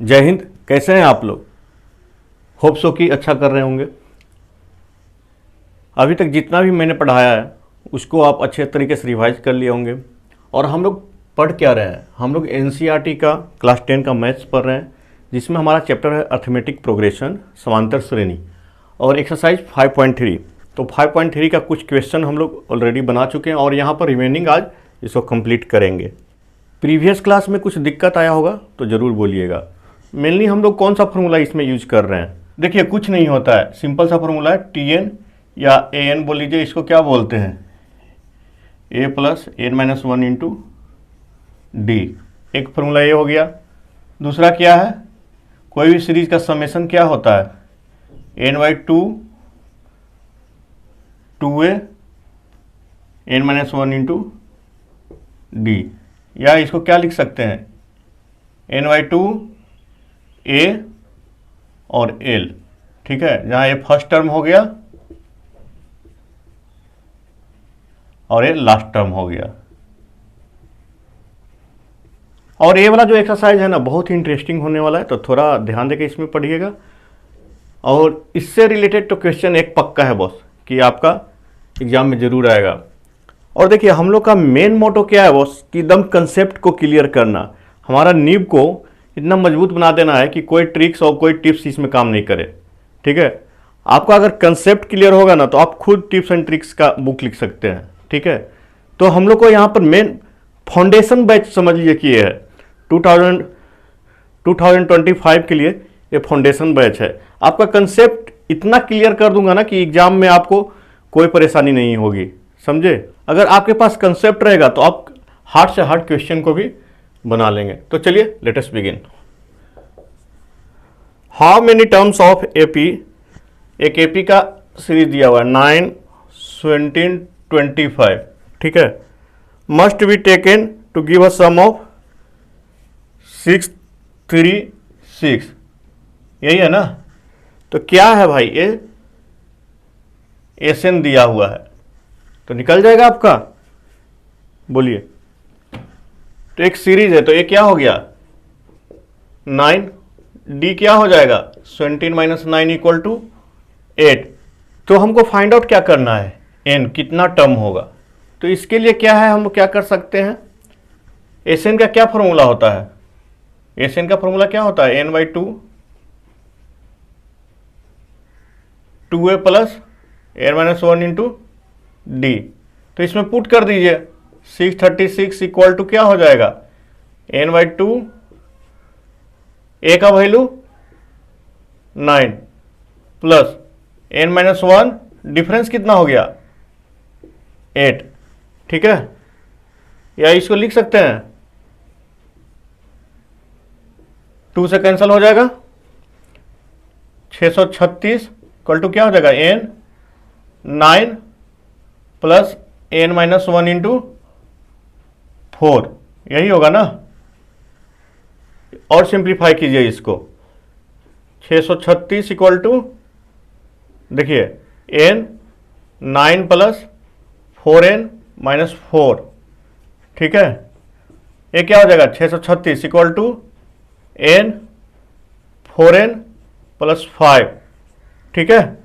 जय हिंद। कैसे हैं आप लोग? होप सो कि अच्छा कर रहे होंगे। अभी तक जितना भी मैंने पढ़ाया है उसको आप अच्छे तरीके से रिवाइज कर लिए होंगे। और हम लोग पढ़ क्या रहे हैं? हम लोग एनसीईआरटी का क्लास 10 का मैथ्स पढ़ रहे हैं, जिसमें हमारा चैप्टर है अर्थमेटिक प्रोग्रेशन, समांतर श्रेणी, और एक्सरसाइज 5.3। तो 5.3 का कुछ क्वेश्चन हम लोग ऑलरेडी बना चुके हैं और यहाँ पर रिमेनिंग आज इसको कंप्लीट करेंगे। प्रीवियस क्लास में कुछ दिक्कत आया होगा तो ज़रूर बोलिएगा। मेनली हम लोग कौन सा फॉर्मूला इसमें यूज कर रहे हैं? देखिए, कुछ नहीं होता है, सिंपल सा फॉर्मूला है, टी एन या ए एन बोल लीजिए। इसको क्या बोलते हैं? A plus N minus one into D. एक फॉर्मूला ये हो गया। दूसरा क्या है? कोई भी सीरीज का समेशन क्या होता है? N by two a n minus one into d. या इसको क्या लिख सकते हैं? एन बाई टू ए और एल। ठीक है, जहां ये फर्स्ट टर्म हो गया और ये लास्ट टर्म हो गया। और ये वाला जो एक्सरसाइज है ना, बहुत ही इंटरेस्टिंग होने वाला है, तो थोड़ा ध्यान देके इसमें पढ़िएगा। और इससे रिलेटेड तो क्वेश्चन एक पक्का है बॉस कि आपका एग्जाम में जरूर आएगा। और देखिए, हम लोग का मेन मोटो क्या है बॉस? कि एकदम कंसेप्ट को क्लियर करना, हमारा नींव को इतना मजबूत बना देना है कि कोई ट्रिक्स और कोई टिप्स इसमें काम नहीं करे। ठीक है, आपका अगर कंसेप्ट क्लियर होगा ना तो आप खुद टिप्स एंड ट्रिक्स का बुक लिख सकते हैं। ठीक है, तो हम लोग को यहाँ पर मेन फाउंडेशन बैच समझ लीजिए कि ये है 2025 के लिए ये फाउंडेशन बैच है। आपका कंसेप्ट इतना क्लियर कर दूंगा ना कि एग्जाम में आपको कोई परेशानी नहीं होगी, समझे? अगर आपके पास कंसेप्ट रहेगा तो आप हार्ड से हार्ड क्वेश्चन को भी बना लेंगे। तो चलिए, let us begin. How many terms of AP? एक एपी का सीरीज दिया हुआ है 9, 17, 25। ठीक है, must be taken to give a sum of 6, 3, 6। यही है ना? तो क्या है भाई? ये एसएन दिया हुआ है तो निकल जाएगा आपका। बोलिए, तो एक सीरीज है तो ये क्या हो गया? 9। डी क्या हो जाएगा? 17 माइनस 9 इक्वल टू 8। तो हमको फाइंड आउट क्या करना है? एन कितना टर्म होगा। तो इसके लिए क्या है, हम क्या कर सकते हैं? एस एन का क्या फॉर्मूला होता है? एस एन का फॉर्मूला क्या होता है? N by two a plus N minus one into d. तो इसमें पुट कर दीजिए 636 इक्वल टू क्या हो जाएगा? एन बाई टू, ए का value 9 plus N minus one, difference कितना हो गया? 8। ठीक है, या इसको लिख सकते हैं 2 से कैंसिल हो जाएगा। 636 इक्वल टू क्या हो जाएगा? N 9 plus N minus one into 4। यही होगा ना? और सिंप्लीफाई कीजिए इसको। 636 इक्वल टू, देखिए, एन 9 प्लस 4n माइनस 4। ठीक है, ये क्या हो जाएगा? 636 equal to N 4n plus 5। ठीक है,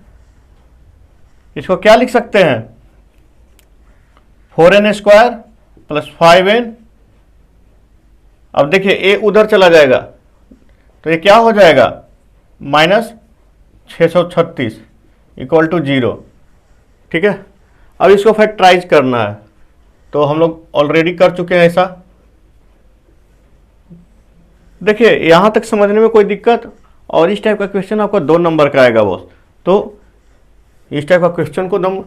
इसको क्या लिख सकते हैं? 4n square plus 5n। अब देखिए, ए उधर चला जाएगा तो ये क्या हो जाएगा? Minus 636 equal to 0। ठीक है, अब इसको फैक्टराइज करना है तो हम लोग ऑलरेडी कर चुके हैं ऐसा। देखिए, यहां तक समझने में कोई दिक्कत? और इस टाइप का क्वेश्चन आपका 2 नंबर का आएगा बॉस। तो इस टाइप का क्वेश्चन को दम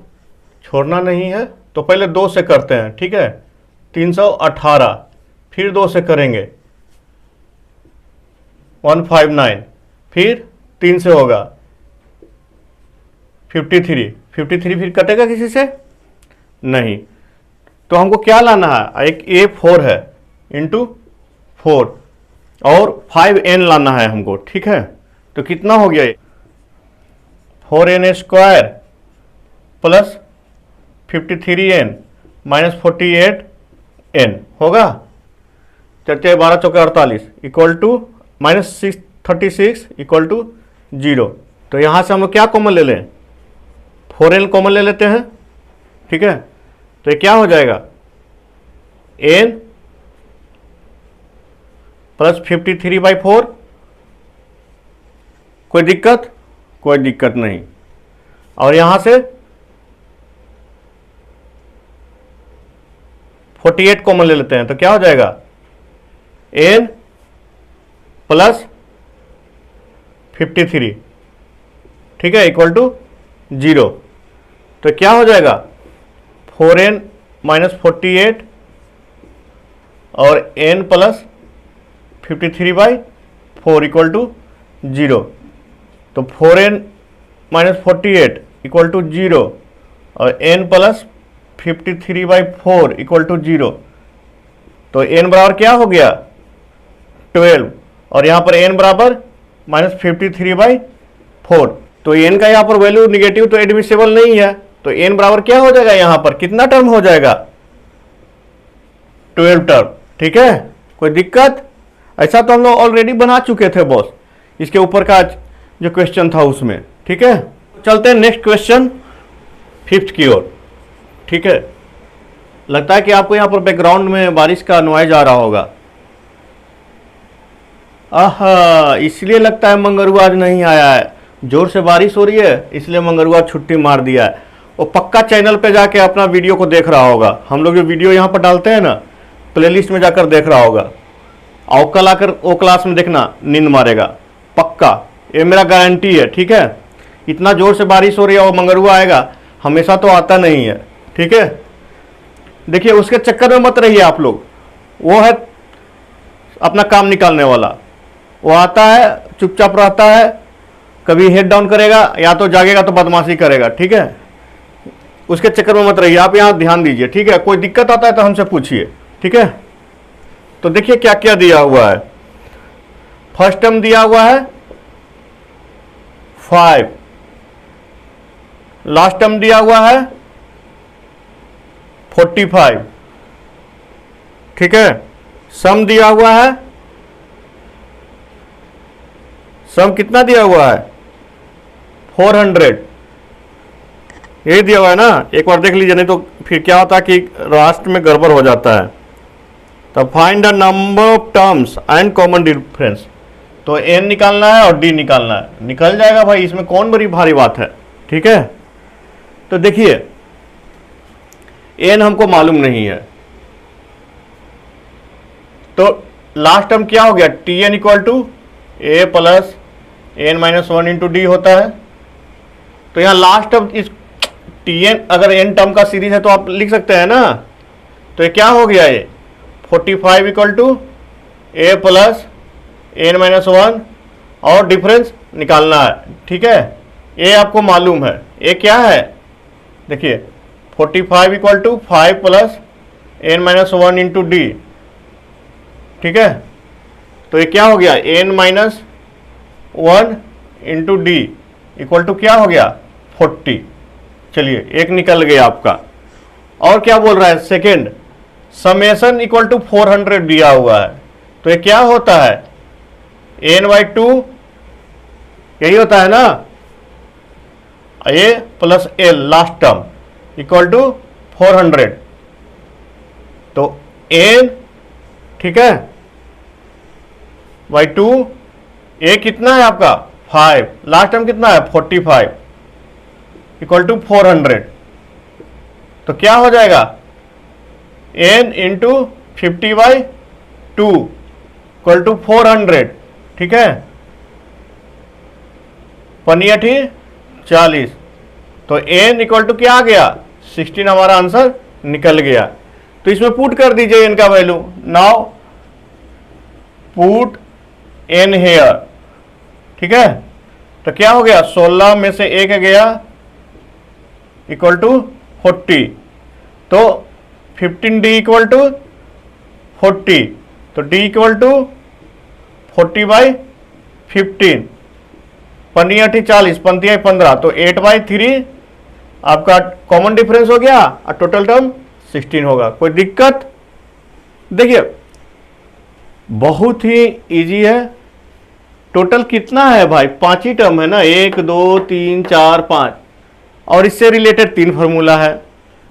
छोड़ना नहीं है, तो पहले 2 से करते हैं। ठीक है, 318, फिर 2 से करेंगे 159, फिर 3 से होगा 53, फिर कटेगा किसी से? नहीं। तो हमको क्या लाना है? एक A4 है इंटू 4 और 5n लाना है हमको। ठीक है, तो कितना हो गया? 4n square plus 53n minus 48n होगा। 4 12 चौके 48 इक्वल टू -36 इक्वल टू 0। तो यहाँ से हम लोग क्या कॉमन ले लें, 4n कॉमन ले लेते हैं, ठीक है। तो ये क्या हो जाएगा, n प्लस 53/4। कोई दिक्कत, कोई दिक्कत नहीं। और यहां से 48 कॉमन ले लेते हैं, तो क्या हो जाएगा, n प्लस 53, ठीक है, इक्वल टू 0। तो क्या हो जाएगा, 4n माइनस 48 और n प्लस 53/4 इक्वल टू 0। तो 4n माइनस 48 इक्वल टू 0 और n प्लस 53/4 इक्वल टू 0। तो n बराबर क्या हो गया, 12, और यहाँ पर n बराबर -53/4। तो n का यहाँ पर वैल्यू निगेटिव तो एडमिसेबल नहीं है, तो n बराबर क्या हो जाएगा, यहाँ पर कितना टर्म हो जाएगा, 12 टर्म, ठीक है। कोई दिक्कत, ऐसा तो हम लोग ऑलरेडी बना चुके थे बॉस, इसके ऊपर का जो क्वेश्चन था उसमें, ठीक है। चलते हैं नेक्स्ट क्वेश्चन 5th की ओर, ठीक है। लगता है कि आपको यहाँ पर बैकग्राउंड में बारिश का नॉइज आ रहा होगा। आहा, इसलिए लगता है मंगरू आज नहीं आया है, जोर से बारिश हो रही है इसलिए मंगरू छुट्टी मार दिया है। वो पक्का चैनल पे जाके अपना वीडियो को देख रहा होगा, हम लोग जो वीडियो यहाँ पर डालते हैं ना, प्लेलिस्ट में जाकर देख रहा होगा। और कल आकर वो क्लास में देखना, नींद मारेगा पक्का, ये मेरा गारंटी है, ठीक है। इतना जोर से बारिश हो रही है, वो मंगरुआ आएगा, हमेशा तो आता नहीं है, ठीक है। देखिए उसके चक्कर में मत रहिए आप लोग, वो है अपना काम निकालने वाला, वो आता है चुपचाप रहता है, कभी हेड डाउन करेगा या तो जागेगा तो बदमाशी करेगा, ठीक है। उसके चक्कर में मत रहिए, आप यहाँ ध्यान दीजिए, ठीक है। कोई दिक्कत आता है तो हमसे पूछिए, ठीक है। तो देखिए क्या क्या दिया हुआ है। फर्स्ट टर्म दिया हुआ है 5, लास्ट टर्म दिया हुआ है 45, ठीक है। सम दिया हुआ है, सम कितना दिया हुआ है, 400, यही दिया हुआ है ना। एक बार देख लीजिए, नहीं तो फिर क्या होता है कि राष्ट्र में गड़बड़ हो जाता है। तो find the number of terms and common difference. तो n निकालना है और d निकालना है, निकल जाएगा भाई, इसमें कौन बड़ी भारी बात है, ठीक है। तो देखिए n हमको मालूम नहीं है, तो लास्ट टर्म क्या हो गया, tn equal to a plus n minus 1 into d होता है। तो यहाँ लास्ट टर्म इस tn अगर n टर्म का सीरीज है तो आप लिख सकते हैं ना। तो ये क्या हो गया, ये 45 equal to a plus n minus 1 और डिफरेंस निकालना है, ठीक है। a आपको मालूम है, a क्या है, देखिए 45 equal to 5 plus n minus 1 into D, ठीक है। तो ये क्या हो गया, n minus 1 into d equal to क्या हो गया, 40। चलिए एक निकल गया आपका। और क्या बोल रहा है, सेकेंड समेशन इक्वल टू 400 दिया हुआ है। तो ये क्या होता है, n/2 यही होता है ना, a plus l last term equal to 400। तो n, ठीक है, /2, a कितना है आपका 5, लास्ट टर्म कितना है 45 इक्वल टू 400। तो क्या हो जाएगा, n इंटू 50/2 इक्वल टू 400, ठीक है, 40। तो n इक्वल टू क्या आ गया, 16 हमारा आंसर निकल गया। तो इसमें पुट कर दीजिए n का वैल्यू। नाउ पुट n हेयर, ठीक है। तो क्या हो गया, 16 में से 1 गया इक्वल टू 40। तो 15d इक्वल टू 40, तो d इक्वल टू 40/15, 40 15, तो 8/3 आपका कॉमन डिफरेंस हो गया और टोटल टर्म 16 होगा। कोई दिक्कत, देखिए बहुत ही इजी है, टोटल कितना है भाई, 5 ही टर्म है ना, 1 2 3 4 5, और इससे रिलेटेड 3 फार्मूला है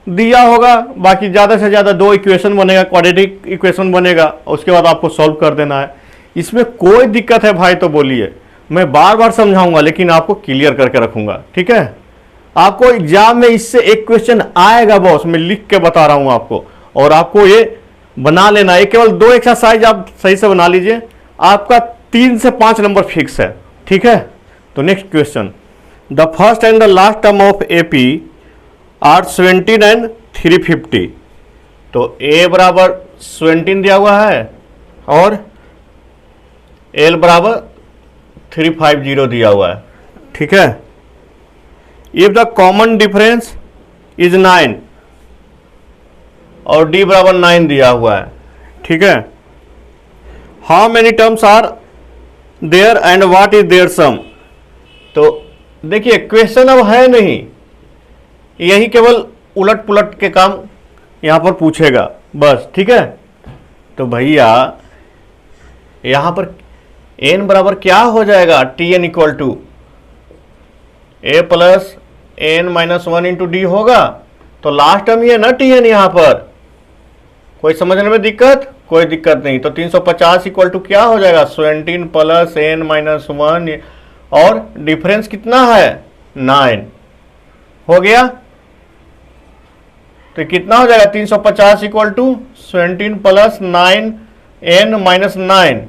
दिया होगा। बाकी ज़्यादा से ज़्यादा 2 इक्वेशन बनेगा, क्वाड्रेटिक इक्वेशन बनेगा, उसके बाद आपको सॉल्व कर देना है। इसमें कोई दिक्कत है भाई तो बोलिए, मैं बार बार समझाऊंगा लेकिन आपको क्लियर करके रखूंगा, ठीक है। आपको एग्जाम में इससे एक क्वेश्चन आएगा बॉस, मैं लिख के बता रहा हूं आपको, और आपको ये बना लेना है। केवल 2 एक्सरसाइज आप सही से बना लीजिए, आपका 3 से 5 नंबर फिक्स है, ठीक है। तो next question, the first and the last term of AP are 17 and 350। तो ए बराबर 17 दिया हुआ है और एल बराबर 350 दिया हुआ है, ठीक है। If the common difference is 9 और डी बराबर 9 दिया हुआ है, ठीक है। How many terms are there and what is their sum. तो देखिए क्वेश्चन अब है नहीं, यही केवल उलट पुलट के काम यहां पर पूछेगा बस, ठीक है। तो भैया यहां पर n बराबर क्या हो जाएगा, t n equal to a plus N minus 1 into d होगा। तो लास्ट टर्म ही है ना टी एन, यहां पर कोई समझने में दिक्कत, कोई दिक्कत नहीं। तो 350 इक्वल टू क्या हो जाएगा, 17 प्लस एन माइनस 1, और डिफरेंस कितना है 9 हो गया। तो कितना हो जाएगा 350 equal to 17 plus 9 n minus 9,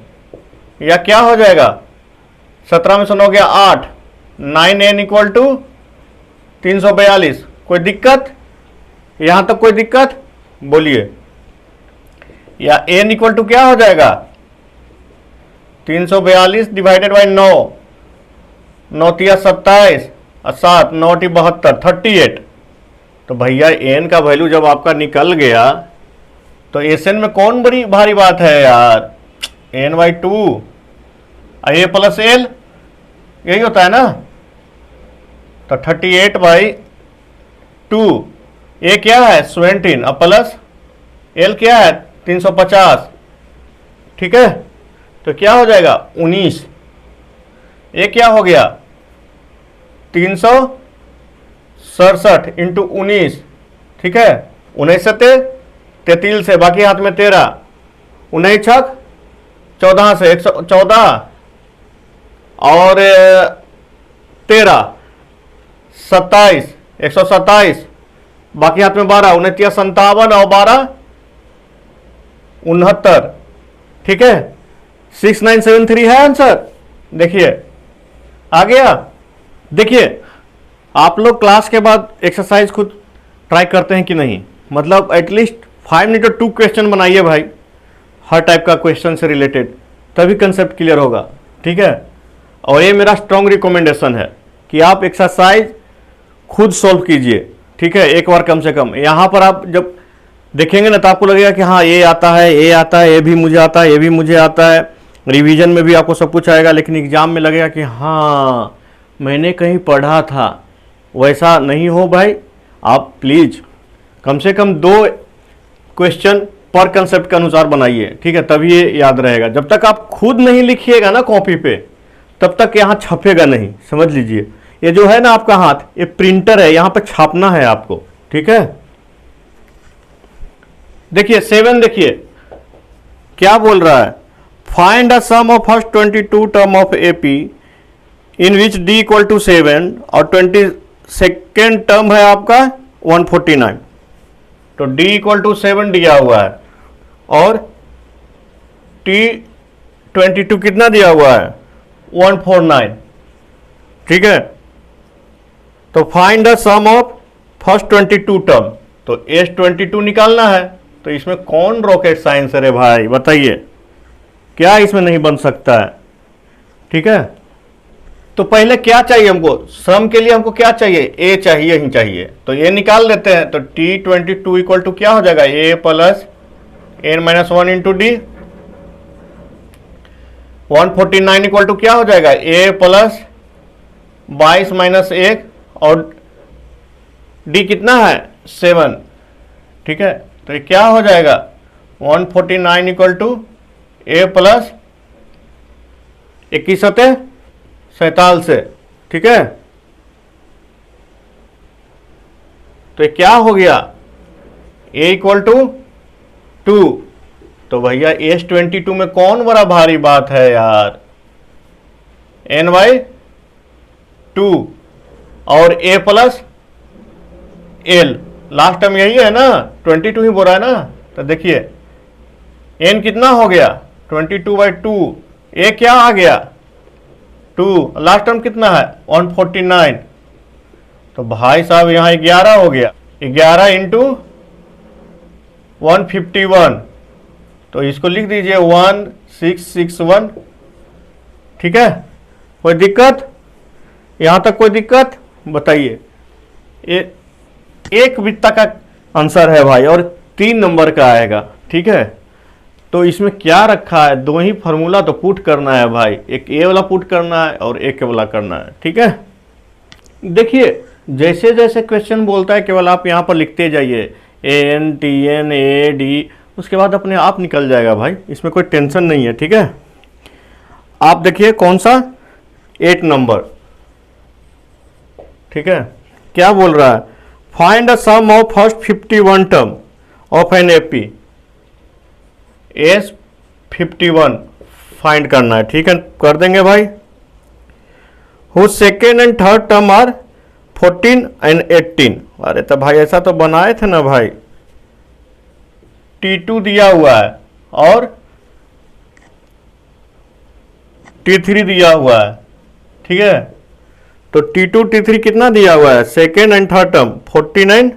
या क्या हो जाएगा 17 में से 9 गया 8, 9 एन इक्वल टू 342। कोई दिक्कत, यहां तक कोई दिक्कत बोलिए। या एन इक्वल टू क्या हो जाएगा 342 डिवाइडेड बाई 9, 9 तिया 27 और 7 9 टी 72, 38। तो भैया एन का वैल्यू जब आपका निकल गया तो एस एन में कौन बड़ी भारी बात है यार, n by 2 a plus l, यही होता है ना। तो 38 बाई 2, ए क्या है 17 और प्लस एल क्या है 350, ठीक है। तो क्या हो जाएगा 19, ये क्या हो गया 367 इंटू 19, ठीक है। 19 से 33 से, बाकी हाथ में 13, 19 छक 14 से 114 और 13 27 127, बाकी हाथ में 12, 29 57 और 12 69, ठीक है। 6973 है आंसर। देखिए आ गया। देखिए आप लोग क्लास के बाद एक्सरसाइज खुद ट्राई करते हैं कि नहीं, मतलब एटलीस्ट 5 मिनट और 2 क्वेश्चन बनाइए भाई, हर टाइप का क्वेश्चन से रिलेटेड, तभी कंसेप्ट क्लियर होगा, ठीक है। और ये मेरा स्ट्रॉन्ग रिकमेंडेशन है कि आप एक्सरसाइज खुद सॉल्व कीजिए, ठीक है, एक बार कम से कम। यहाँ पर आप जब देखेंगे ना तो आपको लगेगा कि हाँ ये आता है, ये आता है, ये भी मुझे आता है, ये भी मुझे आता है, रिवीजन में भी आपको सब कुछ आएगा, लेकिन एग्जाम में लगेगा कि हाँ मैंने कहीं पढ़ा था। वैसा नहीं हो भाई, आप प्लीज कम से कम 2 क्वेश्चन पर कंसेप्ट के अनुसार बनाइए, ठीक है, तभी ये याद रहेगा। जब तक आप खुद नहीं लिखिएगा ना कॉपी पे, तब तक यहाँ छपेगा नहीं, समझ लीजिए। ये जो है ना आपका हाथ, ये प्रिंटर है, यहाँ पे छापना है आपको, ठीक है। देखिए 7, देखिए क्या बोल रहा है, find the sum of first 22 term of AP in which d equal to 7 और 22nd टर्म है आपका 149। तो डी इक्वल टू 7 दिया हुआ है और T22 कितना दिया हुआ है 149, ठीक है। तो find the sum of first 22 term, तो S22 निकालना है। तो इसमें कौन रॉकेट साइंस है रे भाई, बताइए क्या इसमें नहीं बन सकता है, ठीक है। तो पहले क्या चाहिए हमको, सम के लिए हमको क्या चाहिए, ए चाहिए ही चाहिए। तो ए निकाल लेते हैं। तो T22 इक्वल टू क्या हो जाएगा, A plus N minus 1 into D. 149 equal to क्या हो जाएगा, ए प्लस 22 माइनस 1 और डी कितना है 7, ठीक है। तो ये क्या हो जाएगा 149 इक्वल टू ए प्लस 21 सतह 47 से, ठीक है। तो ये क्या हो गया, a इक्वल टू 2। तो भैया S22 में कौन बड़ा भारी बात है यार, n/2 और a plus l, last term यही है ना, 22 ही बोल रहा है ना। तो देखिए n कितना हो गया 22/2, a क्या आ गया 2, लास्ट टर्म कितना है 149। तो भाई साहब यहाँ 11 हो गया, 11 इंटू 151, तो इसको लिख दीजिए 1661, ठीक है। कोई दिक्कत, यहाँ तक कोई दिक्कत बताइए। एक वित्ता का आंसर है भाई और 3 नंबर का आएगा, ठीक है। तो इसमें क्या रखा है, 2 ही फार्मूला तो पुट करना है भाई, एक ए वाला पुट करना है और एक वाला करना है, ठीक है। देखिए जैसे जैसे क्वेश्चन बोलता है केवल आप यहाँ पर लिखते जाइए AN TN AD, उसके बाद अपने आप निकल जाएगा भाई, इसमें कोई टेंशन नहीं है, ठीक है। आप देखिए कौन सा 8 नंबर, ठीक है। क्या बोल रहा है, find the sum of first 51 term of an AP S51 find करना है, ठीक है। कर देंगे भाई। हु second and third term are 14 and 18। अरे तो भाई ऐसा तो बनाए थे ना भाई, T2 दिया हुआ है और T3 दिया हुआ है, ठीक है। तो T2 T3 कितना दिया हुआ है, second and third term 14 and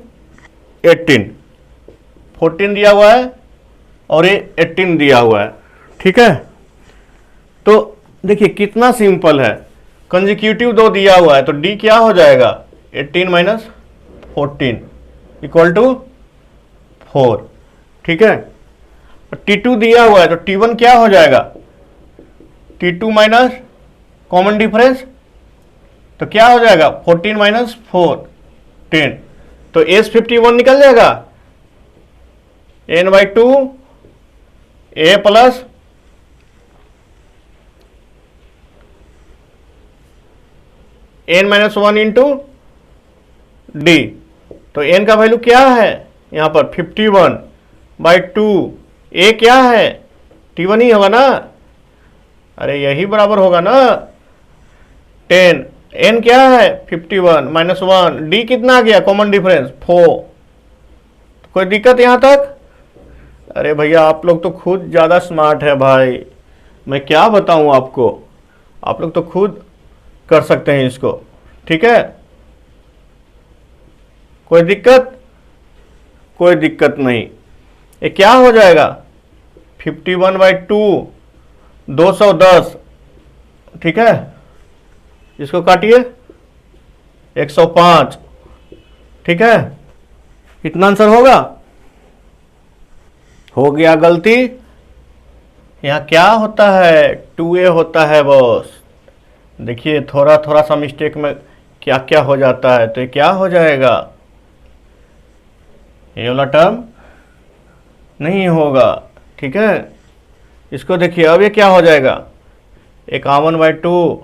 18, 14 दिया हुआ है और ये 18 दिया हुआ है, ठीक है। तो देखिए कितना सिंपल है, कंजिक्यूटिव 2 दिया हुआ है तो D क्या हो जाएगा 18 माइनस 14 इक्वल टू 4, ठीक है। T2 दिया हुआ है तो T1 क्या हो जाएगा T2 माइनस कॉमन डिफरेंस, तो क्या हो जाएगा 14 माइनस 4 10, तो S51 निकल जाएगा n/2 a plus n-1 into d. तो n का वैल्यू क्या है यहाँ पर 51/2, a क्या है T1 ही होगा ना, अरे यही बराबर होगा ना 10, n क्या है 51 माइनस 1, d कितना आ गया कॉमन डिफरेंस 4। कोई दिक्कत यहाँ तक? अरे भैया आप लोग तो खुद ज़्यादा स्मार्ट है भाई, मैं क्या बताऊँ आपको, आप लोग तो खुद कर सकते हैं इसको, ठीक है। कोई दिक्कत? कोई दिक्कत नहीं। ये क्या हो जाएगा 51/2 210, ठीक है। इसको काटिए 105, ठीक है। कितना आंसर होगा? हो गया गलती। यहाँ क्या होता है 2a होता है बॉस। देखिए थोड़ा थोड़ा सा मिस्टेक में क्या क्या हो जाता है, तो ये क्या हो जाएगा, ये वाला टर्म नहीं होगा, ठीक है। इसको देखिए अब ये क्या हो जाएगा 51/2।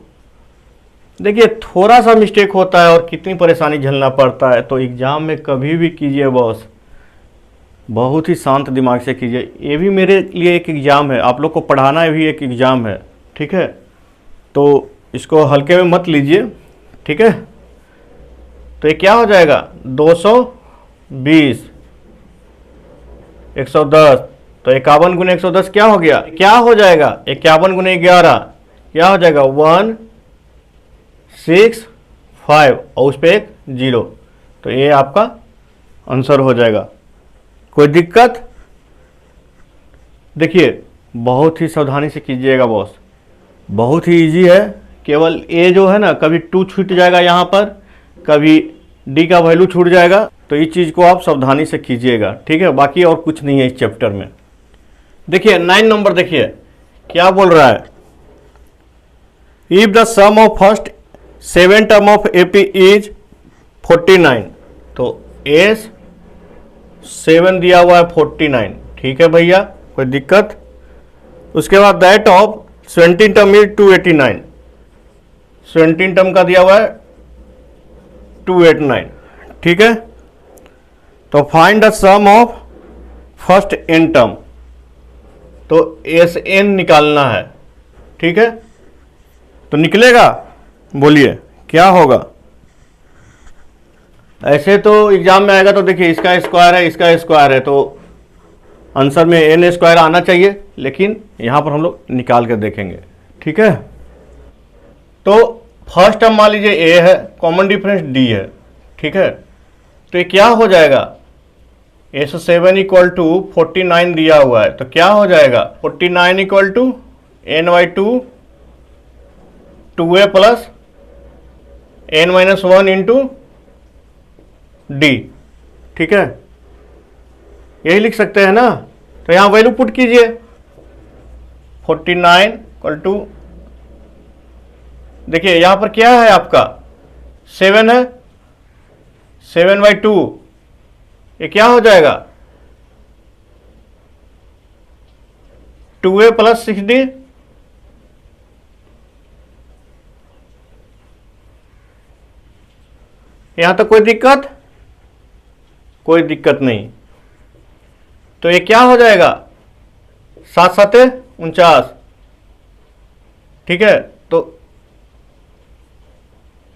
देखिए थोड़ा सा मिस्टेक होता है और कितनी परेशानी झेलना पड़ता है, तो एग्ज़ाम में कभी भी कीजिए बॉस बहुत ही शांत दिमाग से कीजिए। ये भी मेरे लिए एक एग्ज़ाम है, आप लोग को पढ़ाना भी एक एग्ज़ाम है, ठीक है। तो इसको हल्के में मत लीजिए, ठीक है। तो ये क्या हो जाएगा 220 110, तो 51 गुने 110 क्या हो गया, क्या हो जाएगा 51 गुने 11 क्या हो जाएगा 165 और उस पर एक 0, तो ये आपका आंसर हो जाएगा। कोई दिक्कत? देखिए बहुत ही सावधानी से कीजिएगा बॉस, बहुत ही इजी है। केवल ए जो है ना कभी 2 छूट जाएगा यहाँ पर, कभी डी का वैल्यू छूट जाएगा, तो इस चीज़ को आप सावधानी से कीजिएगा, ठीक है। बाकी और कुछ नहीं है इस चैप्टर में। देखिए 9 नंबर देखिए क्या बोल रहा है, if the sum of first 7 term of AP is 49, तो एस 7 दिया हुआ है 49, ठीक है भैया कोई दिक्कत। उसके बाद that of 17 term is 289, 17 term का दिया हुआ है 289, ठीक है। तो find the sum of first n term, तो Sn निकालना है, ठीक है। तो निकलेगा, बोलिए क्या होगा। ऐसे तो एग्जाम में आएगा तो देखिए इसका स्क्वायर है, इसका स्क्वायर है, तो आंसर में n स्क्वायर आना चाहिए, लेकिन यहां पर हम लोग निकाल कर देखेंगे, ठीक है। तो फर्स्ट टर्म मान लीजिए a है, कॉमन डिफरेंस d है, ठीक है। तो ये क्या हो जाएगा, S7 इक्वल टू 49 दिया हुआ है, तो क्या हो जाएगा 49 equal to n/2 2a plus n-1 into D, ठीक है। यही लिख सकते हैं ना। तो यहां वैल्यू पुट कीजिए, 49 इक्वल टू, देखिए यहां पर क्या है आपका 7 है, 7/2, ये क्या हो जाएगा 2a प्लस 6d, यहां तक कोई दिक्कत, कोई दिक्कत नहीं। तो ये क्या हो जाएगा 7×7 = 49, ठीक है। तो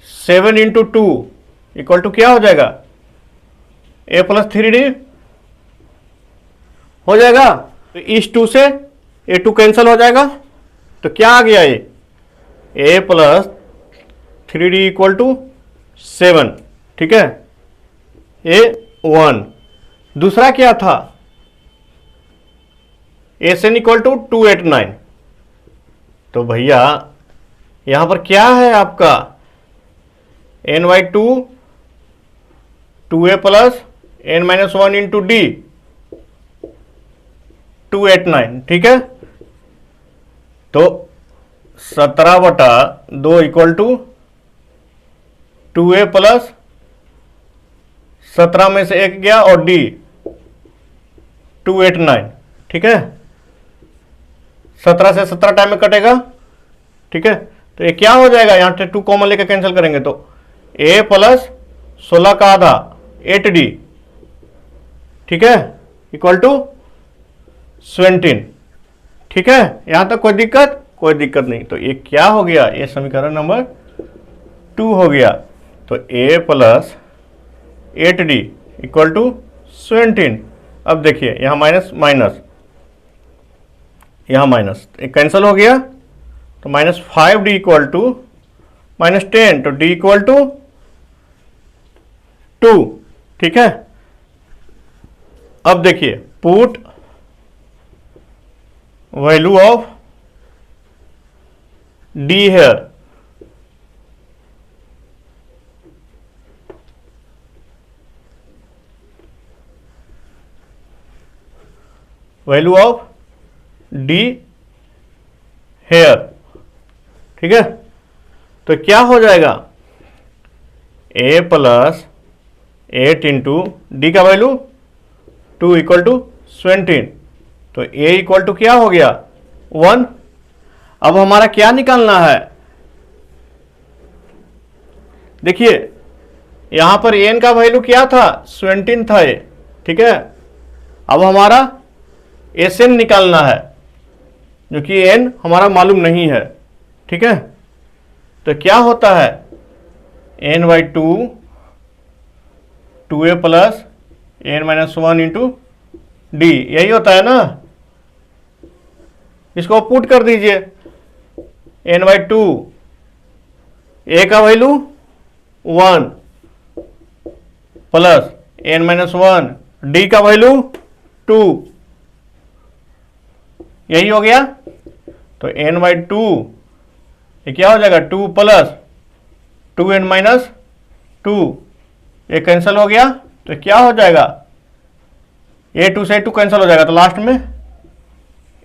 7 × 2 इक्वल टू क्या हो जाएगा a प्लस 3d हो जाएगा। तो इस 2 से a2 कैंसिल हो जाएगा, तो क्या आ गया ये a plus 3d equal to 7, ठीक है, a1। दूसरा क्या था Sn इक्वल टू 289, तो भैया यहां पर क्या है आपका n/2 2a plus n-1 into D 289, ठीक है। तो 17/2 इक्वल टू 2a प्लस 17 में से 1 गया और डी 289, ठीक है। 17 से 17 टाइम में कटेगा, ठीक है। तो ये क्या हो जाएगा, यहां से 2 कॉमन लेकर कैंसिल करेंगे, तो a प्लस 16 का आधा 8d, ठीक है, इक्वल टू 17, ठीक है। यहां तक कोई दिक्कत, कोई दिक्कत नहीं। तो ये क्या हो गया, ये समीकरण नंबर 2 हो गया। तो a plus 8d equal to 17। अब देखिए यहां माइनस माइनस, यहां माइनस, एक कैंसिल हो गया, तो -5d इक्वल टू -10, तो d इक्वल टू 2, ठीक है। अब देखिए put value of d here, value of d here, ठीक है। तो क्या हो जाएगा a प्लस 8 इंटू डी का वैल्यू 2 इक्वल टू 17, तो a इक्वल टू क्या हो गया 1। अब हमारा क्या निकालना है, देखिए यहां पर n का वैल्यू क्या था 17 था ये, ठीक है। अब हमारा Sn निकालना है, जो कि n हमारा मालूम नहीं है, ठीक है। तो क्या होता है n/2 2a plus n-1 into D, यही होता है ना। इसको पुट कर दीजिए, n/2 a का वैल्यू 1 प्लस n-1 डी का वैल्यू 2, यही हो गया। तो n/2 ये क्या हो जाएगा 2 प्लस 2n-2, ये कैंसिल हो गया, तो क्या हो जाएगा a2 से 2 कैंसिल हो जाएगा, तो लास्ट में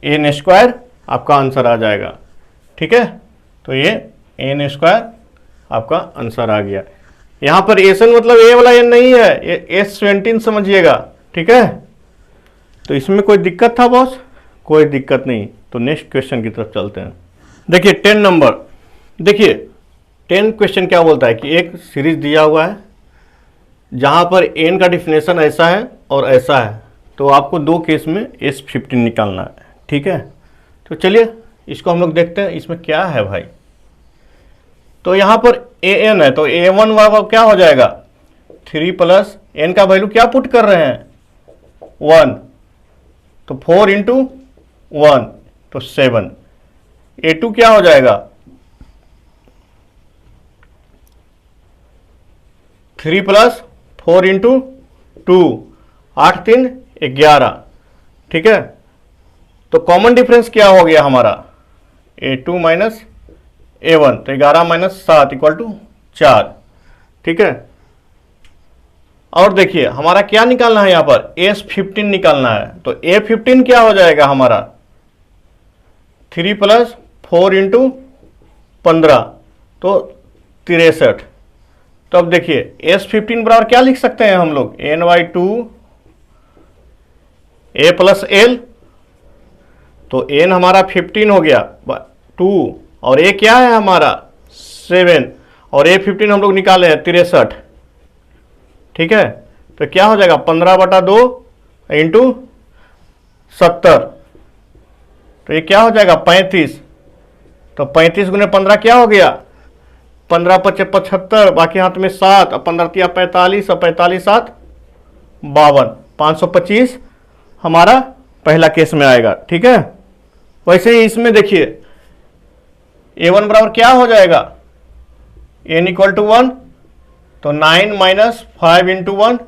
n² आपका आंसर आ जाएगा, ठीक है। तो ये n² आपका आंसर आ गया। यहां पर Sn मतलब a वाला n नहीं है, ये S17 समझिएगा, ठीक है। तो इसमें कोई दिक्कत था बॉस, कोई दिक्कत नहीं। तो नेक्स्ट क्वेश्चन की तरफ चलते हैं। देखिए 10 नंबर, देखिए 10 क्वेश्चन क्या बोलता है कि एक सीरीज दिया हुआ है जहां पर n का डिफिनेशन ऐसा है और ऐसा है, तो आपको दो केस में S15 निकालना है। ठीक है, तो चलिए इसको हम लोग देखते हैं इसमें क्या है भाई। तो यहां पर an है तो a1 वाला क्या हो जाएगा 3 प्लस n का वैल्यू क्या पुट कर रहे हैं 1, तो 4 इंटू 1 तो 7। a2 क्या हो जाएगा 3 प्लस 4 इंटू 2, 8 3 11। ठीक है, तो कॉमन डिफरेंस क्या हो गया हमारा a2 माइनस a1, तो 11 माइनस 7 इक्वल टू 4। ठीक है, और देखिए हमारा क्या निकालना है यहाँ पर S15 निकालना है, तो A15 क्या हो जाएगा हमारा 3 प्लस 4 इंटू 15 तो 63। तो अब देखिए S15 बराबर क्या लिख सकते हैं हम लोग n/2 a प्लस l, तो n हमारा 15 हो गया 2 और a क्या है हमारा 7 और A15 हम लोग निकाले हैं 63। ठीक है, तो क्या हो जाएगा 15/2 इंटू 70, तो ये क्या हो जाएगा 35। तो 35 गुने 15 क्या हो गया 15 × 5 = 75, बाकी हाथ में 7 और 15 × 45 और 45 × 7 = 52, 525 हमारा पहला केस में आएगा। ठीक है, वैसे ही इसमें देखिए a1 बराबर क्या हो जाएगा n = 1, तो 9 माइनस 5 इंटू 1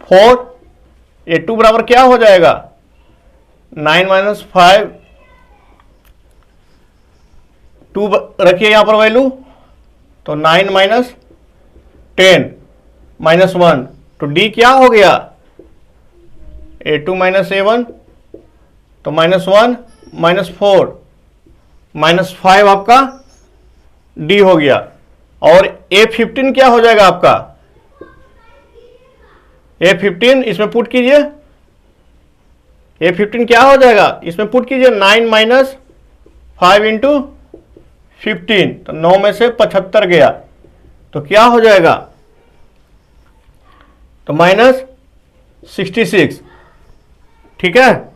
4। a2 बराबर क्या हो जाएगा 9 माइनस 5, 2 रखिए यहां पर वैल्यू, तो 9 माइनस 10 माइनस 1, तो d क्या हो गया a2 माइनस a1, तो -1 -4 -5 आपका d हो गया। और A15 क्या हो जाएगा आपका A15 इसमें पुट कीजिए, A15 क्या हो जाएगा इसमें पुट कीजिए 9 माइनस 5 इंटू 15, तो 9 में से 75 गया तो क्या हो जाएगा तो -66। ठीक है,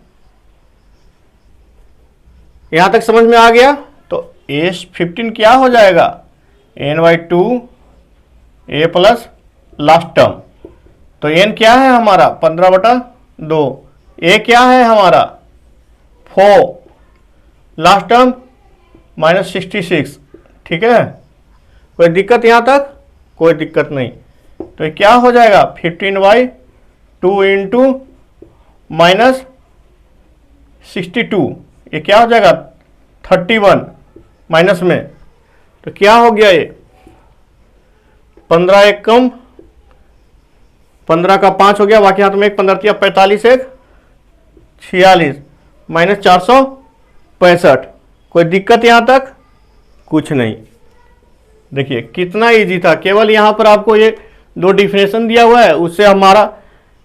यहां तक समझ में आ गया। तो S15 क्या हो जाएगा n/2 a plus last term, तो n क्या है हमारा 15/2, a क्या है हमारा 4, लास्ट टर्म -66। ठीक है, कोई दिक्कत यहां तक, कोई दिक्कत नहीं। तो ये क्या हो जाएगा 15/2 इंटू -62, ये क्या हो जाएगा 31 माइनस में, तो क्या हो गया ये 15 एक कम 15 का 5 हो गया, बाकी हाथ में एक 15 × 45 एक 46 -465। कोई दिक्कत यहां तक, कुछ नहीं। देखिए कितना इजी था, केवल यहां पर आपको ये दो डिफरेंशन दिया हुआ है, उससे हमारा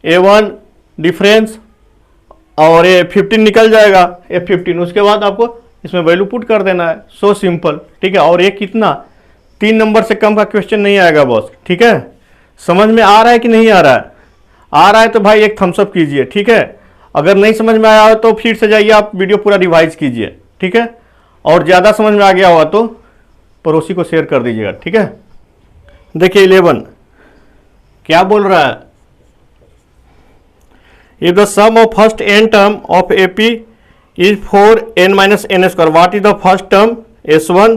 a1 डिफरेंस और A15 निकल जाएगा F15, उसके बाद आपको इसमें वैल्यू पुट कर देना है, सो सिंपल। ठीक है, और ये कितना 3 नंबर से कम का क्वेश्चन नहीं आएगा बॉस। ठीक है, समझ में आ रहा है कि नहीं आ रहा है? आ रहा है तो भाई एक थम्स अप कीजिए। ठीक है, अगर नहीं समझ में आया हो तो फिर से जाइए आप वीडियो पूरा रिवाइज कीजिए। ठीक है, और ज़्यादा समझ में आ गया होगा तो पड़ोसी को शेयर कर दीजिएगा। ठीक है, देखिए 11 क्या बोल रहा है, if the sum of first n term of AP is 4n minus n square, what is the first term S1,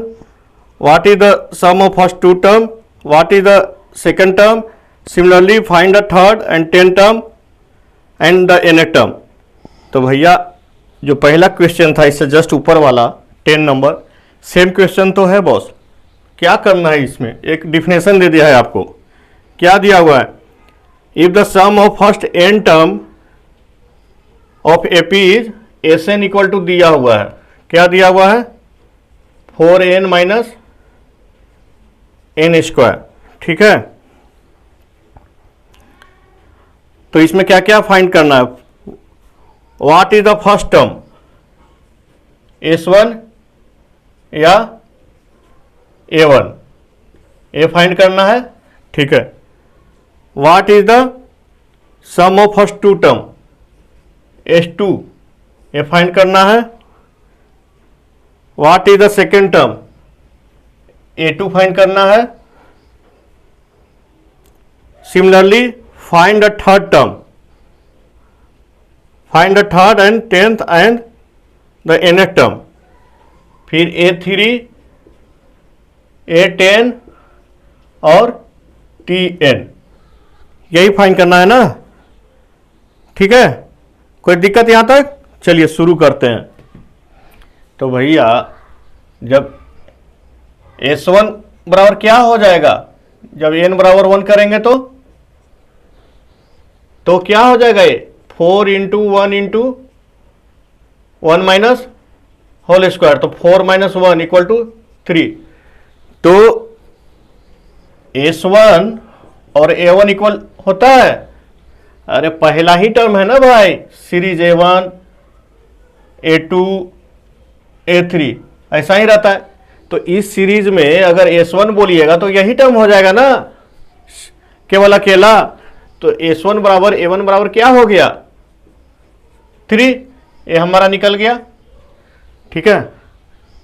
what is the sum of first two term, what is the second term, similarly find the third and 10 term and the nth term। तो भैया जो पहला question था इससे just ऊपर वाला 10 number same question तो है बॉस। क्या करना है इसमें, एक डिफिनेशन दे दिया है आपको, क्या दिया हुआ है if the sum of first n term of AP is Sn equal to दिया हुआ है, क्या दिया हुआ है 4n माइनस n स्क्वायर। ठीक है, तो इसमें क्या क्या फाइंड करना है, what is the first term S1 या A1, ये फाइंड करना है। ठीक है, what is the sum of first two term, S2, ये फाइंड करना है। What is the second term, A2 find करना है। Similarly find the third term, find the third and 10th and the nth term. फिर A3, A10 और Tn, यही find करना है ना। ठीक है, कोई दिक्कत यहां तक? चलिए शुरू करते हैं। तो भैया जब S1 बराबर क्या हो जाएगा, जब n बराबर 1 करेंगे तो क्या हो जाएगा, ये 4 into 1 into 1 minus whole square, तो 4 माइनस 1 इक्वल टू 3। तो S1 और A1 इक्वल होता है, अरे पहला ही टर्म है ना भाई, सीरीज A1 A2 A3 ऐसा ही रहता है। तो इस सीरीज में अगर S1 बोलिएगा तो यही टर्म हो जाएगा ना, केवल अकेला। तो S1 बराबर A1 बराबर क्या हो गया, 3, ये हमारा निकल गया। ठीक है,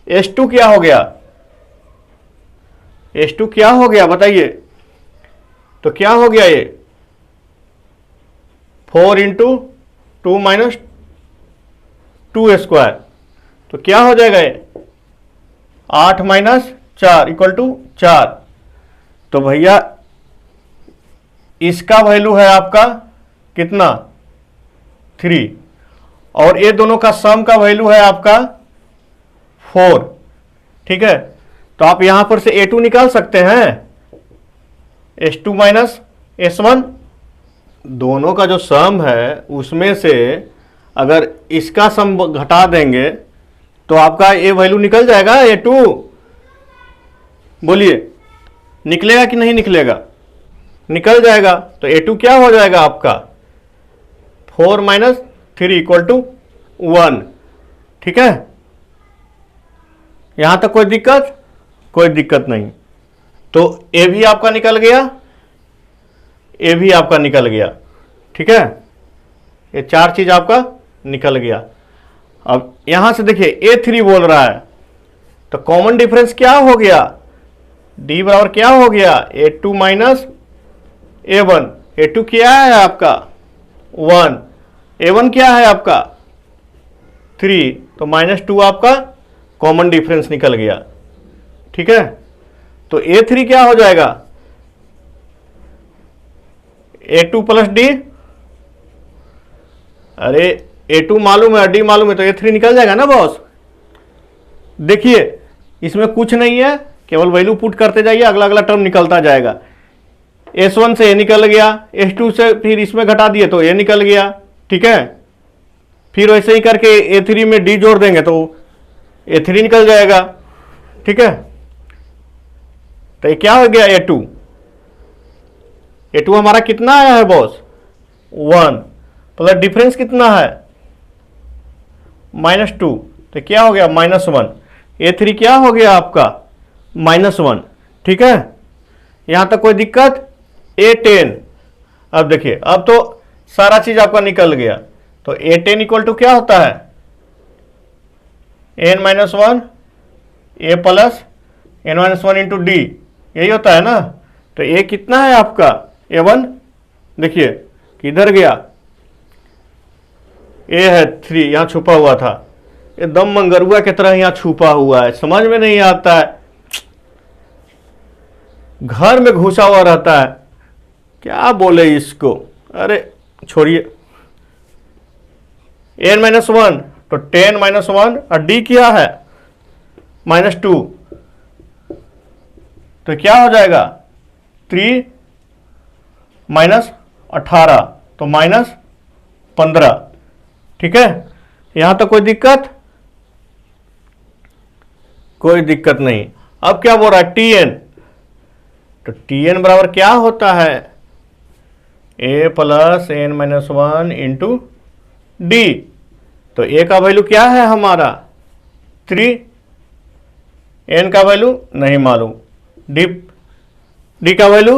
S2 क्या हो गया, S2 क्या हो गया बताइए, तो क्या हो गया, ये 4 इंटू 2 माइनस 2 स्क्वायर, तो क्या हो जाएगा, ये 8 माइनस 4 इक्वल टू 4। तो भैया इसका वैल्यू है आपका कितना, 3, और ये दोनों का सम का वैल्यू है आपका 4। ठीक है, तो आप यहां पर से A2 निकाल सकते हैं, S2 माइनस S1, दोनों का जो सम है उसमें से अगर इसका सम घटा देंगे तो आपका ये वैल्यू निकल जाएगा A2। बोलिए निकलेगा कि नहीं निकलेगा, निकल जाएगा। तो A2 क्या हो जाएगा आपका, 4 माइनस 3 इक्वल टू 1। ठीक है, यहां तक कोई दिक्कत, कोई दिक्कत नहीं। तो ए भी आपका निकल गया, ए भी आपका निकल गया। ठीक है, ये 4 चीज आपका निकल गया। अब यहां से देखिए A3 बोल रहा है, तो कॉमन डिफरेंस क्या हो गया, D बराबर क्या हो गया, A2 माइनस A1। A2 क्या है आपका 1, A1 क्या है आपका 3, तो -2 आपका कॉमन डिफरेंस निकल गया। ठीक है, तो A3 क्या हो जाएगा, A2 प्लस D, अरे A2 मालूम है, D मालूम है, तो A3 निकल जाएगा ना बॉस। देखिए इसमें कुछ नहीं है, केवल वैल्यू पुट करते जाइए, अगला अगला टर्म निकलता जाएगा। S1 से ये निकल गया, S2 से फिर इसमें घटा दिए तो ये निकल गया। ठीक है, फिर वैसे ही करके A3 में D जोड़ देंगे तो A3 निकल जाएगा। ठीक है, तो ये क्या हो गया, A2 हमारा कितना आया है बॉस, 1, प्लस डिफरेंस कितना है -2, तो क्या हो गया -1। A3 क्या हो गया आपका -1। ठीक है, यहां तक कोई दिक्कत। A10, अब देखिए अब तो सारा चीज आपका निकल गया। तो A10 इक्वल टू क्या होता है, n-1 A plus n-1 into D, यही होता है ना। तो A कितना है आपका A1, देखिए किधर गया, A है 3, यहां छुपा हुआ था, एकदम मंगरुआ की तरह यहां छुपा हुआ है, समझ में नहीं आता है, घर में घुसा हुआ रहता है, क्या बोले इसको। अरे छोड़िए, n-1 तो 10-1 और D क्या है -2, तो क्या हो जाएगा 3 -18 तो -15। ठीक है, यहां तक कोई दिक्कत, कोई दिक्कत नहीं। अब क्या बोल रहा है Tn, तो Tn बराबर क्या होता है, A plus n-1 into D। तो A का वैल्यू क्या है हमारा 3, n का वैल्यू नहीं मालूम, d का वैल्यू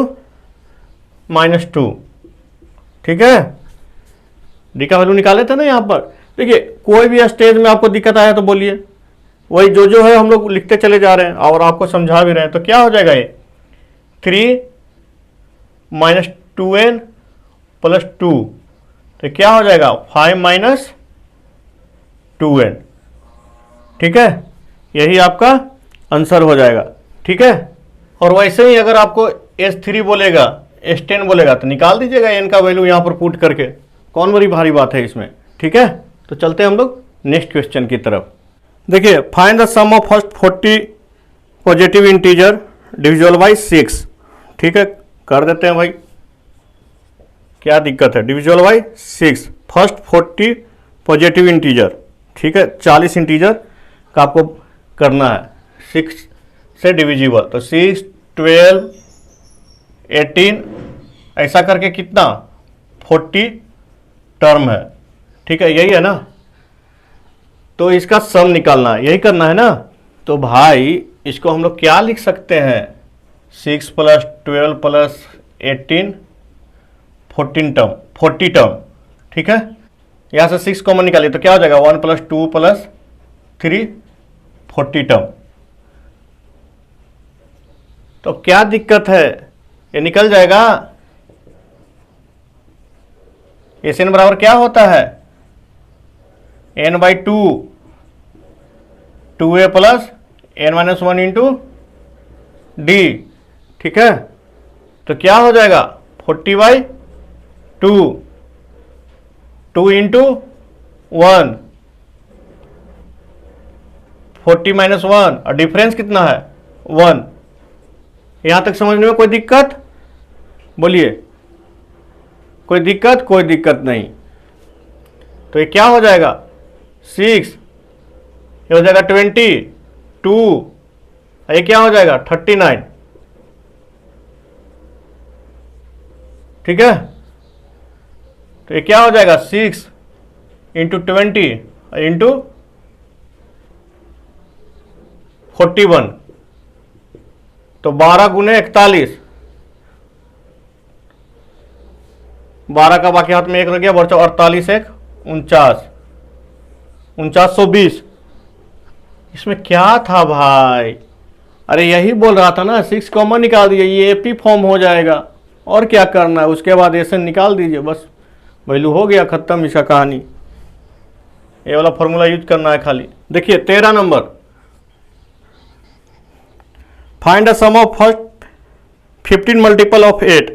-2, ठीक है। d का वैल्यू निकाले थे ना यहाँ पर। देखिए कोई भी स्टेज में आपको दिक्कत आया तो बोलिए, वही जो है हम लोग लिखते चले जा रहे हैं और आपको समझा भी रहे हैं। तो क्या हो जाएगा ये 3 - 2n + 2, तो क्या हो जाएगा 5 - 2n, ठीक है। यही आपका आंसर हो जाएगा, ठीक है। और वैसे ही अगर आपको S3 बोलेगा, S10 बोलेगा तो निकाल दीजिएगा n का वैल्यू यहाँ पर पुट करके, कौन बड़ी भारी बात है इसमें, ठीक है। तो चलते हैं हम लोग नेक्स्ट क्वेश्चन की तरफ। देखिए find the sum of first 40 positive integer divisible by 6, ठीक है। कर देते हैं भाई, क्या दिक्कत है, divisible by 6, first 40 positive integer, ठीक है। 40 इंटीजर का आपको करना है 6 से डिविजिबल, तो 6, 12, 18 ऐसा करके कितना 40 टर्म है, ठीक है। यही है ना, तो इसका सम निकालना है, यही करना है ना। तो भाई इसको हम लोग क्या लिख सकते हैं, 6 + 12 + 18 40 टर्म, ठीक है। यहाँ से 6 कॉमन निकालिए तो क्या हो जाएगा 1 + 2 + 3 40 टर्म। तो क्या दिक्कत है, ये निकल जाएगा। Sn बराबर क्या होता है, n/2, 2a + n - 1 × d, ठीक है। तो क्या हो जाएगा 40/2, 2 × 1, 40 - 1 और डिफरेंस कितना है 1। यहां तक समझने में कोई दिक्कत, बोलिए कोई दिक्कत, कोई दिक्कत नहीं। तो ये क्या हो जाएगा 6, ये हो जाएगा 22, ये क्या हो जाएगा 39, ठीक है। तो ये क्या हो जाएगा 6 × 20 × 41, तो 12 × 41, 12 का बाकी हाथ में 1 रह गया, बचा 48, 1 49, 4920। इसमें क्या था भाई, अरे यही बोल रहा था ना, 6 कॉमन निकाल दीजिए, ये AP फॉर्म हो जाएगा, और क्या करना है। उसके बाद Sn निकाल दीजिए, बस वैल्यू हो गया, खत्म इसका कहानी। ये वाला फॉर्मूला यूज करना है खाली। देखिए 13 number, find the sum of first 15 multiple of 8।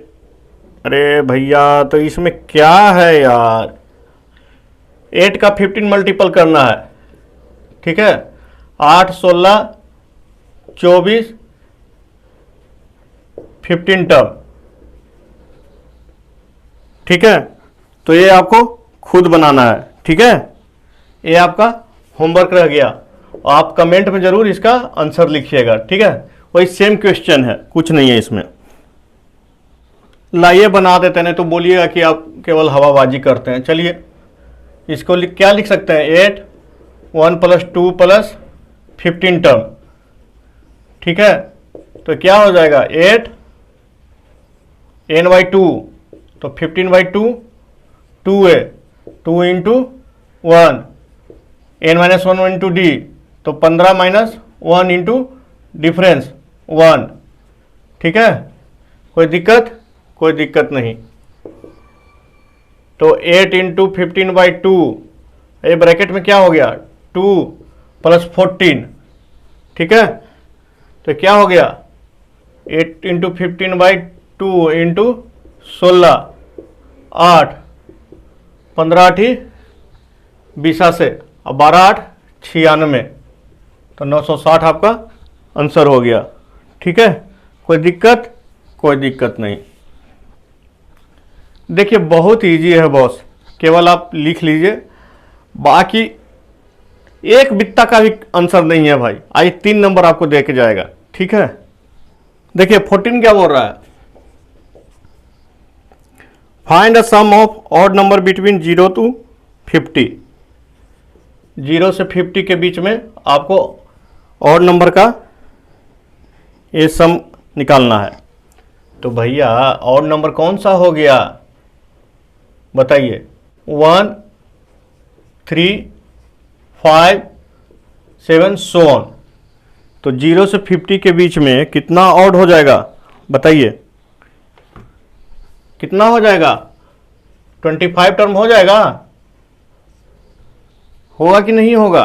अरे भैया तो इसमें क्या है यार, 8 का 15 मल्टीपल करना है, ठीक है। 8, 16, 24, 15 टर्म, ठीक है। तो ये आपको खुद बनाना है, ठीक है। ये आपका होमवर्क रह गया, और आप कमेंट में जरूर इसका आंसर लिखिएगा, ठीक है। वही सेम क्वेश्चन है, कुछ नहीं है इसमें। लाइए बना देते हैं, तो बोलिएगा कि आप केवल हवाबाजी करते हैं। चलिए इसको क्या लिख सकते हैं, 8, 1 + 2 + 15 टर्म, ठीक है। तो क्या हो जाएगा 8 n/2, तो 15/2, 2a, 2 × 1 n - 1 × d, तो 15 - 1 × डिफरेंस 1, ठीक है। कोई दिक्कत, कोई दिक्कत नहीं। तो 8 × 15/2, ये ब्रैकेट में क्या हो गया 2 + 14, ठीक है। तो क्या हो गया 8 × 15/2 × 16, 8, 15 8 20 से, और 12 8 96, तो 960 आपका आंसर हो गया, ठीक है। कोई दिक्कत, कोई दिक्कत नहीं। देखिए बहुत इजी है बॉस, केवल आप लिख लीजिए, बाकी एक बित्ता का भी आंसर नहीं है भाई। आज 3 नंबर आपको दे के जाएगा, ठीक है। देखिए 14 क्या बोल रहा है, find the sum of odd number between 0 to 50। 0 से 50 के बीच में आपको ऑड नंबर का ये सम निकालना है। तो भैया और नंबर कौन सा हो गया बताइए? 1 3 5 7 सो ऑन। तो 0 से 50 के बीच में कितना ऑड हो जाएगा बताइए? कितना हो जाएगा? 25 टर्म हो जाएगा? होगा कि नहीं होगा?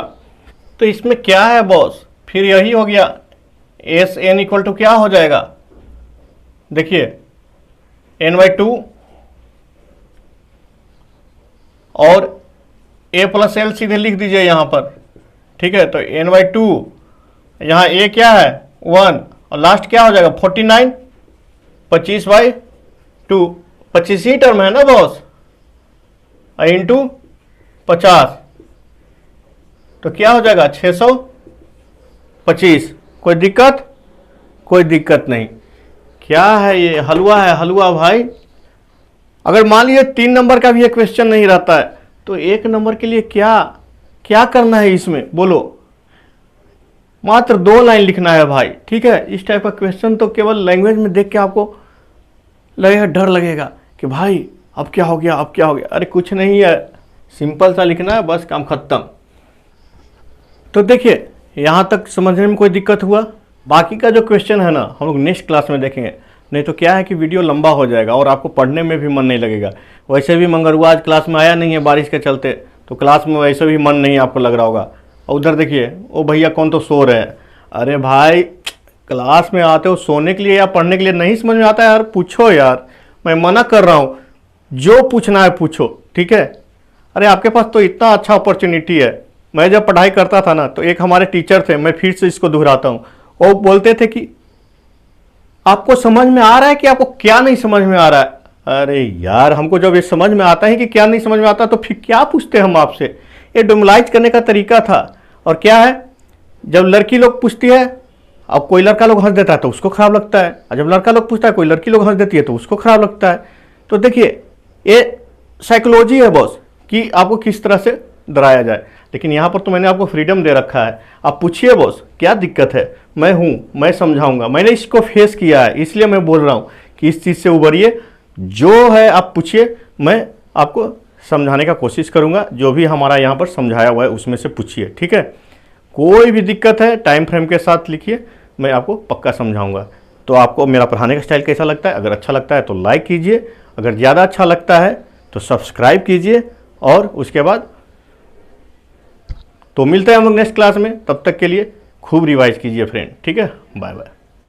तो इसमें क्या है बॉस? फिर यही हो गया, एस एन इक्वल टू क्या हो जाएगा? देखिए n/2 और a प्लस एल सीधे लिख दीजिए यहां पर, ठीक है? तो n/2 यहाँ a क्या है 1 और लास्ट क्या हो जाएगा 49, 25/2, 25 ही टर्म है ना बॉस, इंटू 50 तो क्या हो जाएगा 625। कोई दिक्कत? कोई दिक्कत नहीं। क्या है ये? हलवा है, हलवा भाई। अगर मान लीजिए 3 नंबर का भी एक क्वेश्चन नहीं रहता है तो 1 नंबर के लिए क्या क्या करना है इसमें बोलो? मात्र 2 लाइन लिखना है भाई, ठीक है? इस टाइप का क्वेश्चन तो केवल लैंग्वेज में देख के आपको लगेगा, डर लगेगा कि भाई अब क्या हो गया, अब क्या हो गया। अरे कुछ नहीं है, सिंपल सा लिखना है, बस काम खत्म। तो देखिए यहाँ तक समझने में कोई दिक्कत हुआ? बाकी का जो क्वेश्चन है ना हम लोग नेक्स्ट क्लास में देखेंगे, नहीं तो क्या है कि वीडियो लंबा हो जाएगा और आपको पढ़ने में भी मन नहीं लगेगा। वैसे भी मंगरुआ आज क्लास में आया नहीं है बारिश के चलते, तो क्लास में वैसे भी मन नहीं आपको लग रहा होगा। और उधर देखिए वो भैया कौन तो सो रहे हैं। अरे भाई क्लास में आते हो सोने के लिए या पढ़ने के लिए? नहीं समझ में आता है यार, पूछो यार, मैं मना कर रहा हूँ, जो पूछना है पूछो, ठीक है? अरे आपके पास तो इतना अच्छा अपॉर्चुनिटी है। मैं जब पढ़ाई करता था ना तो एक हमारे टीचर थे, मैं फिर से इसको दोहराता हूँ, वो बोलते थे कि आपको समझ में आ रहा है कि आपको क्या नहीं समझ में आ रहा है? अरे यार हमको जब ये समझ में आता है कि क्या नहीं समझ में आता तो फिर क्या पूछते हम आपसे? ये डोमलाइज करने का तरीका था। और क्या है, जब लड़की लोग पूछती है, अब कोई लड़का लोग हंस देता है तो उसको खराब लगता है, और जब लड़का लोग पूछता है कोई लड़की लोग हंस देती है तो उसको खराब लगता है। तो देखिए ये साइकोलॉजी है बॉस कि आपको किस तरह से डराया जाए। लेकिन यहाँ पर तो मैंने आपको फ्रीडम दे रखा है, आप पूछिए बॉस क्या दिक्कत है, मैं हूँ, मैं समझाऊंगा। मैंने इसको फेस किया है इसलिए मैं बोल रहा हूँ कि इस चीज़ से उबरिए। जो है आप पूछिए, मैं आपको समझाने का कोशिश करूँगा। जो भी हमारा यहाँ पर समझाया हुआ है उसमें से पूछिए, ठीक है? कोई भी दिक्कत है टाइम फ्रेम के साथ लिखिए, मैं आपको पक्का समझाऊँगा। तो आपको मेरा पढ़ाने का स्टाइल कैसा लगता है? अगर अच्छा लगता है तो लाइक कीजिए, अगर ज़्यादा अच्छा लगता है तो सब्सक्राइब कीजिए, और उसके बाद तो मिलते हैं हम लोग नेक्स्ट क्लास में। तब तक के लिए खूब रिवाइज कीजिए फ्रेंड, ठीक है? Bye bye.